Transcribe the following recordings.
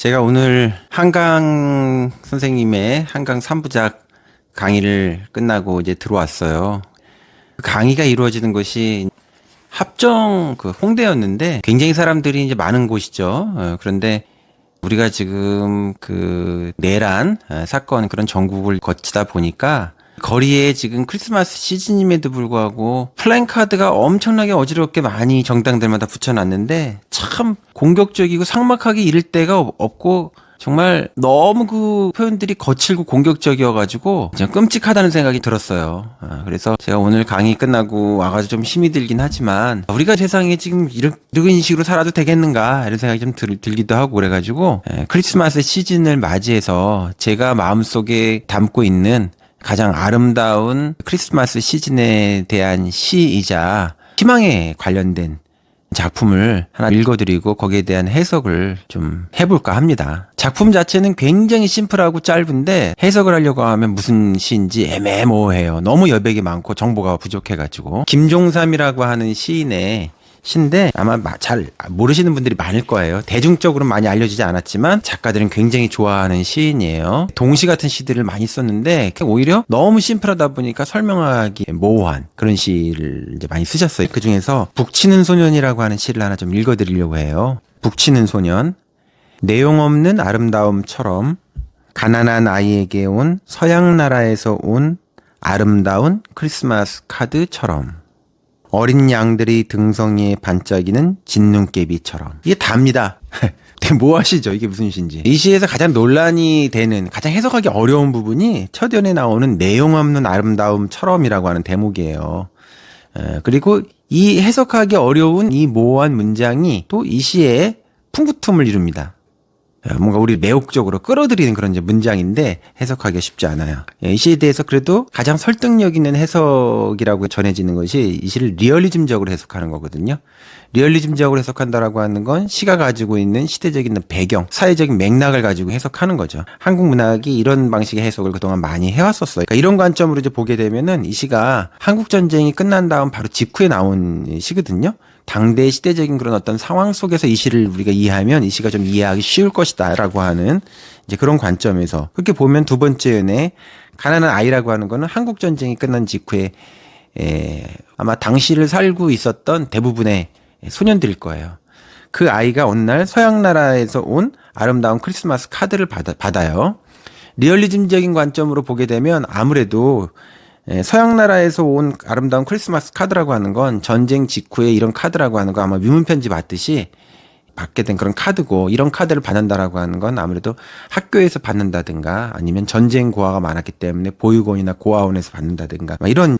제가 오늘 한강 선생님의 한강 3부작 강의를 끝나고 이제 들어왔어요. 그 강의가 이루어지는 곳이 합정 홍대였는데 굉장히 사람들이 이제 많은 곳이죠. 그런데 우리가 지금 내란 사건 그런 전국을 거치다 보니까 거리에 지금 크리스마스 시즌임에도 불구하고 플랜카드가 엄청나게 어지럽게 많이 정당들마다 붙여놨는데 참 공격적이고 삭막하게 이를 데가 없고 정말 너무 그 표현들이 거칠고 공격적이어가지고 좀 끔찍하다는 생각이 들었어요. 그래서 제가 오늘 강의 끝나고 와가지고 좀 힘이 들긴 하지만 우리가 세상에 지금 이런 식으로 살아도 되겠는가 이런 생각이 좀 들기도 하고 그래가지고 크리스마스 시즌을 맞이해서 제가 마음속에 담고 있는 가장 아름다운 크리스마스 시즌에 대한 시이자 희망에 관련된 작품을 하나 읽어드리고 거기에 대한 해석을 좀 해볼까 합니다. 작품 자체는 굉장히 심플하고 짧은데 해석을 하려고 하면 무슨 시인지 애매모호해요. 너무 여백이 많고 정보가 부족해가지고. 김종삼이라고 하는 시인의 시인데 아마 잘 모르시는 분들이 많을 거예요. 대중적으로 많이 알려지지 않았지만 작가들은 굉장히 좋아하는 시인이에요. 동시 같은 시들을 많이 썼는데 오히려 너무 심플하다 보니까 설명하기 모호한 그런 시를 이제 많이 쓰셨어요. 그 중에서 북치는 소년이라고 하는 시를 하나 좀 읽어드리려고 해요. 북치는 소년. 내용 없는 아름다움처럼 가난한 아이에게 온 서양 나라에서 온 아름다운 크리스마스 카드처럼 어린 양들이 등성이에 반짝이는 진눈깨비처럼. 이게 답니다. 뭐 하시죠? 이게 무슨 시인지. 이 시에서 가장 논란이 되는, 가장 해석하기 어려운 부분이 첫 연에 나오는 내용 없는 아름다움처럼이라고 하는 대목이에요. 그리고 이 해석하기 어려운 이 모호한 문장이 또 이 시의 풍부tum을 이룹니다. 뭔가 우리 매혹적으로 끌어들이는 그런 이제 문장인데 해석하기가 쉽지 않아요. 이 시에 대해서 그래도 가장 설득력 있는 해석이라고 전해지는 것이 이 시를 리얼리즘적으로 해석하는 거거든요. 리얼리즘적으로 해석한다라고 하는 건 시가 가지고 있는 시대적인 배경, 사회적인 맥락을 가지고 해석하는 거죠. 한국 문학이 이런 방식의 해석을 그동안 많이 해왔었어요. 그러니까 이런 관점으로 이제 보게 되면은 이 시가 한국 전쟁이 끝난 다음 바로 직후에 나온 시거든요. 당대 시대적인 그런 어떤 상황 속에서 이 시를 우리가 이해하면 이 시가 좀 이해하기 쉬울 것이다라고 하는 이제 그런 관점에서 그렇게 보면 두 번째 연에 가난한 아이라고 하는 거는 한국 전쟁이 끝난 직후에 아마 당시를 살고 있었던 대부분의 소년들일 거예요. 그 아이가 어느 날 서양 나라에서 온 아름다운 크리스마스 카드를 받아요. 리얼리즘적인 관점으로 보게 되면 아무래도 서양 나라에서 온 아름다운 크리스마스 카드라고 하는 건 전쟁 직후에 이런 카드라고 하는 거 아마 위문편지 받듯이 받게 된 그런 카드고 이런 카드를 받는다라고 하는 건 아무래도 학교에서 받는다든가 아니면 전쟁 고아가 많았기 때문에 보육원이나 고아원에서 받는다든가 이런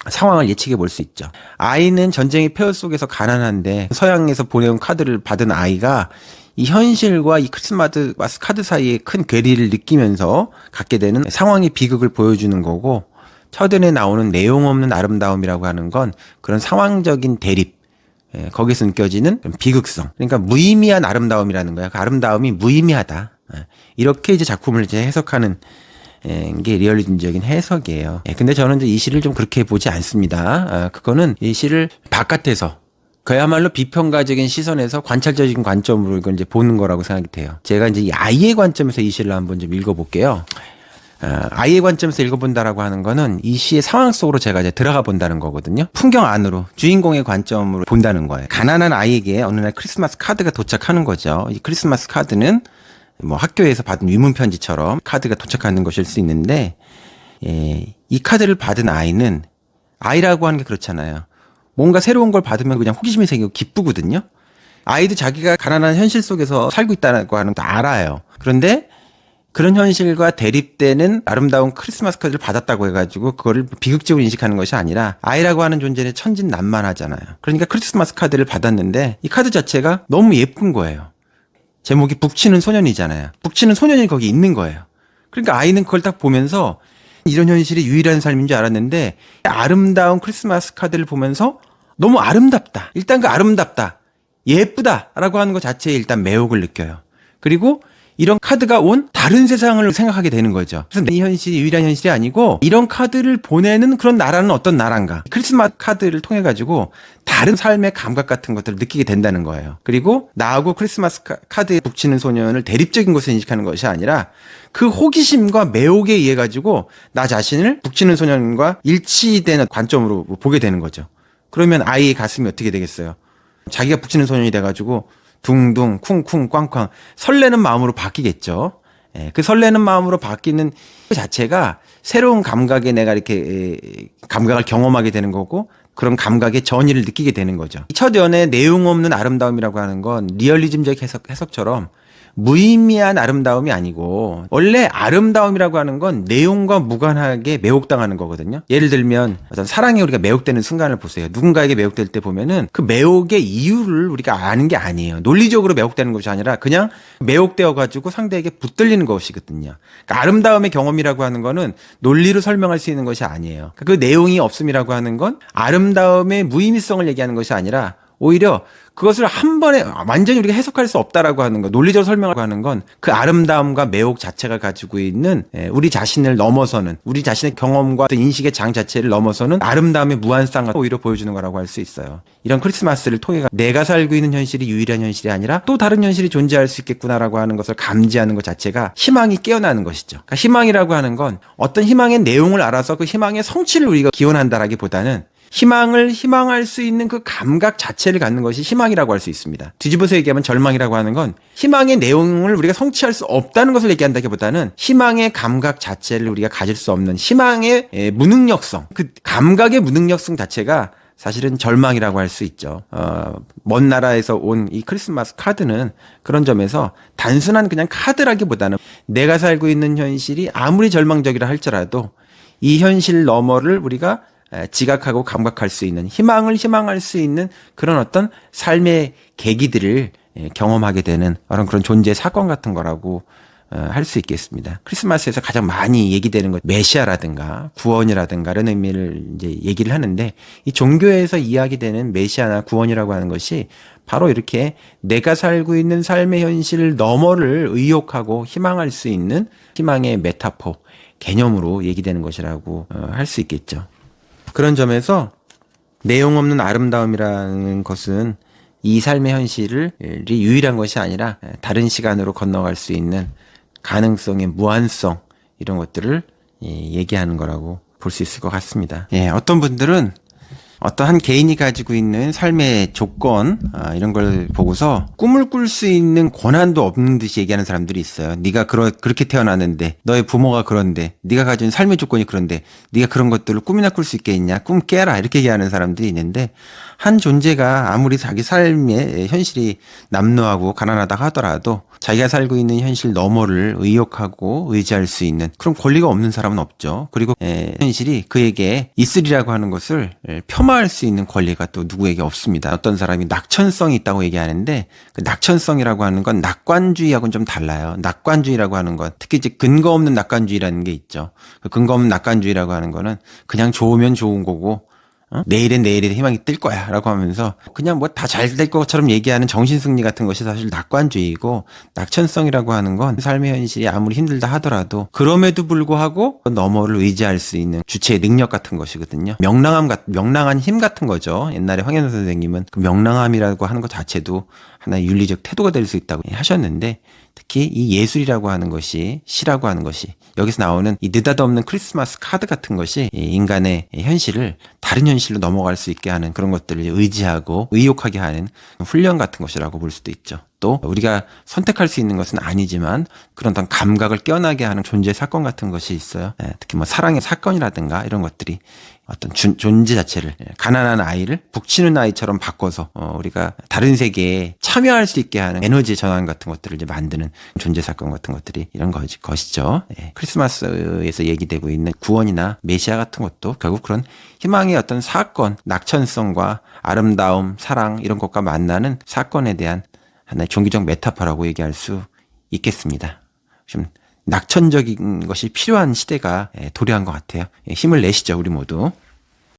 상황을 예측해 볼 수 있죠. 아이는 전쟁의 폐허 속에서 가난한데 서양에서 보내온 카드를 받은 아이가 이 현실과 이 크리스마스 카드 사이에 큰 괴리를 느끼면서 갖게 되는 상황의 비극을 보여주는 거고 첫연에 나오는 내용 없는 아름다움이라고 하는 건 그런 상황적인 대립, 거기서 느껴지는 비극성. 그러니까 무의미한 아름다움이라는 거야. 그 아름다움이 무의미하다. 이렇게 이제 작품을 이제 해석하는 게 리얼리즘적인 해석이에요. 근데 저는 이제 이 시를 좀 그렇게 보지 않습니다. 그거는 이 시를 바깥에서 그야말로 비평가적인 시선에서 관찰적인 관점으로 이걸 이제 보는 거라고 생각이 돼요. 제가 이제 이 아이의 관점에서 이 시를 한번 좀 읽어볼게요. 아이의 관점에서 읽어본다라고 하는 거는 이 시의 상황 속으로 제가 이제 들어가 본다는 거거든요. 풍경 안으로 주인공의 관점으로 본다는 거예요. 가난한 아이에게 어느 날 크리스마스 카드가 도착하는 거죠. 이 크리스마스 카드는 뭐 학교에서 받은 위문 편지처럼 카드가 도착하는 것일 수 있는데 이 카드를 받은 아이는 아이라고 하는 게 그렇잖아요. 뭔가 새로운 걸 받으면 그냥 호기심이 생기고 기쁘거든요. 아이도 자기가 가난한 현실 속에서 살고 있다고 하는 거 알아요. 그런데 그런 현실과 대립되는 아름다운 크리스마스 카드를 받았다고 해가지고 그거를 비극적으로 인식하는 것이 아니라 아이라고 하는 존재는 천진난만하잖아요. 그러니까 크리스마스 카드를 받았는데 이 카드 자체가 너무 예쁜 거예요. 제목이 북치는 소년이잖아요. 북치는 소년이 거기 있는 거예요. 그러니까 아이는 그걸 딱 보면서 이런 현실이 유일한 삶인 줄 알았는데 아름다운 크리스마스 카드를 보면서 너무 아름답다. 일단 그 아름답다. 예쁘다라고 하는 것 자체에 일단 매혹을 느껴요. 그리고 이런 카드가 온 다른 세상을 생각하게 되는 거죠. 그래서 이 현실이 유일한 현실이 아니고 이런 카드를 보내는 그런 나라는 어떤 나라인가. 크리스마스 카드를 통해 가지고 다른 삶의 감각 같은 것들을 느끼게 된다는 거예요. 그리고 나하고 크리스마스 카드에 북치는 소년을 대립적인 것을 인식하는 것이 아니라 그 호기심과 매혹에 의해 가지고 나 자신을 북치는 소년과 일치되는 관점으로 보게 되는 거죠. 그러면 아이의 가슴이 어떻게 되겠어요? 자기가 북치는 소년이 돼가지고 둥둥 쿵쿵 꽝꽝 설레는 마음으로 바뀌겠죠. 그 설레는 마음으로 바뀌는 그 자체가 새로운 감각에 내가 이렇게 감각을 경험하게 되는 거고 그런 감각의 전이를 느끼게 되는 거죠. 첫 연애 내용 없는 아름다움이라고 하는 건 리얼리즘적 해석처럼 무의미한 아름다움이 아니고 원래 아름다움이라고 하는 건 내용과 무관하게 매혹당하는 거거든요. 예를 들면 어떤 사랑에 우리가 매혹되는 순간을 보세요. 누군가에게 매혹될 때 보면은 그 매혹의 이유를 우리가 아는 게 아니에요. 논리적으로 매혹되는 것이 아니라 그냥 매혹되어 가지고 상대에게 붙들리는 것이거든요. 그러니까 아름다움의 경험이라고 하는 거는 논리로 설명할 수 있는 것이 아니에요. 그 내용이 없음이라고 하는 건 아름다움의 무의미성을 얘기하는 것이 아니라 오히려 그것을 한 번에 완전히 우리가 해석할 수 없다라고 하는 거, 논리적으로 설명하고 하는 건 그 아름다움과 매혹 자체가 가지고 있는 우리 자신을 넘어서는 우리 자신의 경험과 어떤 인식의 장 자체를 넘어서는 아름다움의 무한상을 오히려 보여주는 거라고 할 수 있어요. 이런 크리스마스를 통해 내가 살고 있는 현실이 유일한 현실이 아니라 또 다른 현실이 존재할 수 있겠구나라고 하는 것을 감지하는 것 자체가 희망이 깨어나는 것이죠. 그러니까 희망이라고 하는 건 어떤 희망의 내용을 알아서 그 희망의 성취를 우리가 기원한다라기보다는 희망을 희망할 수 있는 그 감각 자체를 갖는 것이 희망이라고 할 수 있습니다. 뒤집어서 얘기하면 절망이라고 하는 건 희망의 내용을 우리가 성취할 수 없다는 것을 얘기한다기보다는 희망의 감각 자체를 우리가 가질 수 없는 희망의 무능력성, 그 감각의 무능력성 자체가 사실은 절망이라고 할 수 있죠. 먼 나라에서 온 이 크리스마스 카드는 그런 점에서 단순한 그냥 카드라기보다는 내가 살고 있는 현실이 아무리 절망적이라 할지라도 이 현실 너머를 우리가 지각하고 감각할 수 있는 희망을 희망할 수 있는 그런 어떤 삶의 계기들을 경험하게 되는 그런 존재의 사건 같은 거라고 할 수 있겠습니다. 크리스마스에서 가장 많이 얘기되는 것 메시아라든가 구원이라든가 이런 의미를 이제 얘기를 하는데 이 종교에서 이야기되는 메시아나 구원이라고 하는 것이 바로 이렇게 내가 살고 있는 삶의 현실 너머를 의욕하고 희망할 수 있는 희망의 메타포 개념으로 얘기되는 것이라고 할 수 있겠죠. 그런 점에서 내용 없는 아름다움이라는 것은 이 삶의 현실이 유일한 것이 아니라 다른 시간으로 건너갈 수 있는 가능성의 무한성 이런 것들을 얘기하는 거라고 볼 수 있을 것 같습니다. 어떤 분들은 어떤 한 개인이 가지고 있는 삶의 조건 이런 걸 보고서 꿈을 꿀 수 있는 권한도 없는 듯이 얘기하는 사람들이 있어요. 네가 그렇게 태어났는데 너의 부모가 그런데 네가 가진 삶의 조건이 그런데 네가 그런 것들을 꿈이나 꿀 수 있겠냐 꿈 깨라 이렇게 얘기하는 사람들이 있는데 한 존재가 아무리 자기 삶의 현실이 남루하고 가난하다 하더라도 자기가 살고 있는 현실 너머를 의욕하고 의지할 수 있는 그런 권리가 없는 사람은 없죠. 그리고 현실이 그에게 있으리라고 하는 것을 폄하할 수 있는 권리가 또 누구에게 없습니다. 어떤 사람이 낙천성이 있다고 얘기하는데 그 낙천성이라고 하는 건 낙관주의하고는 좀 달라요. 낙관주의라고 하는 건 특히 이제 근거 없는 낙관주의라는 게 있죠. 그 근거 없는 낙관주의라고 하는 거는 그냥 좋으면 좋은 거고 내일은 희망이 뜰 거야 라고 하면서 그냥 뭐 다 잘 될 것처럼 얘기하는 정신승리 같은 것이 사실 낙관주의이고 낙천성이라고 하는 건 삶의 현실이 아무리 힘들다 하더라도 그럼에도 불구하고 너머를 의지할 수 있는 주체의 능력 같은 것이거든요. 명랑한 힘 같은 거죠. 옛날에 황현우 선생님은 그 명랑함이라고 하는 것 자체도 하나의 윤리적 태도가 될 수 있다고 하셨는데 특히 이 예술이라고 하는 것이 시라고 하는 것이 여기서 나오는 이 느닷없는 크리스마스 카드 같은 것이 인간의 현실을 다른 현실로 넘어갈 수 있게 하는 그런 것들을 의지하고 의욕하게 하는 훈련 같은 것이라고 볼 수도 있죠. 또 우리가 선택할 수 있는 것은 아니지만 그런 어떤 감각을 깨어나게 하는 존재 사건 같은 것이 있어요. 특히 뭐 사랑의 사건이라든가 이런 것들이 어떤 존재 자체를 가난한 아이를 북치는 아이처럼 바꿔서 우리가 다른 세계에 참여할 수 있게 하는 에너지 전환 같은 것들을 이제 만드는 존재 사건 같은 것들이 이런 것이죠. 크리스마스에서 얘기되고 있는 구원이나 메시아 같은 것도 결국 그런 희망의 어떤 사건, 낙천성과 아름다움, 사랑 이런 것과 만나는 사건에 대한 하나의 종교적 메타포라고 얘기할 수 있겠습니다. 좀 낙천적인 것이 필요한 시대가 도래한 것 같아요. 힘을 내시죠, 우리 모두.